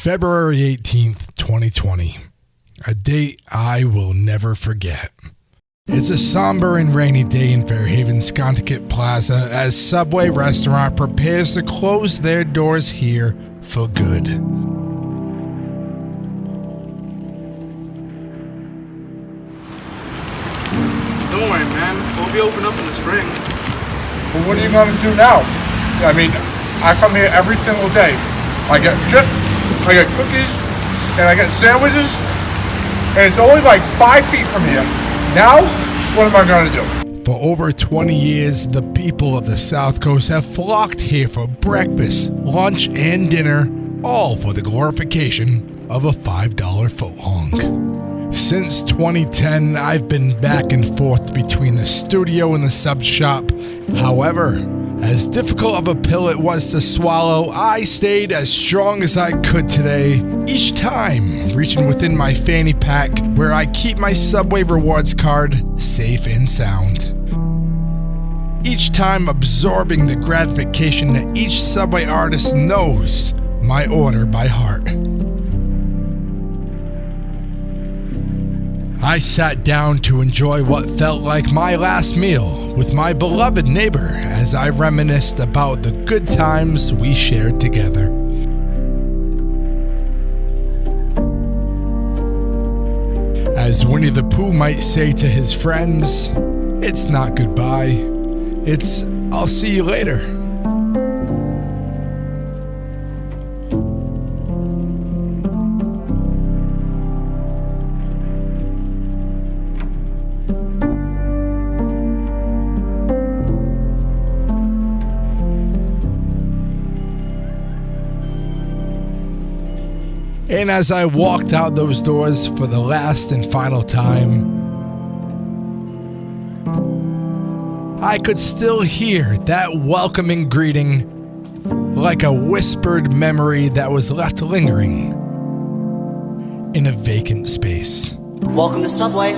February 18th, 2020. A date I will never forget. It's a somber and rainy day in Fairhaven, Sconticut Plaza, as Subway restaurant prepares to close their doors here for good. Don't worry, man. We'll be open up in the spring. Well, what are you going to do now? I mean, I come here every single day. I get chips, I get cookies, and I get sandwiches, and it's only like 5 feet from here. Now, what am I going to do? For over 20 years, the people of the South Coast have flocked here for breakfast, lunch, and dinner, all for the glorification of a $5 footlong. Since 2010, I've been back and forth between the studio and the sub shop. However, as difficult of a pill it was to swallow, I stayed as strong as I could today, each time reaching within my fanny pack where I keep my Subway rewards card safe and sound. Each time absorbing the gratification that each Subway artist knows my order by heart. I sat down to enjoy what felt like my last meal with my beloved neighbor as I reminisced about the good times we shared together. As Winnie the Pooh might say to his friends, it's not goodbye, it's I'll see you later. And as I walked out those doors for the last and final time, I could still hear that welcoming greeting like a whispered memory that was left lingering in a vacant space. Welcome to Subway.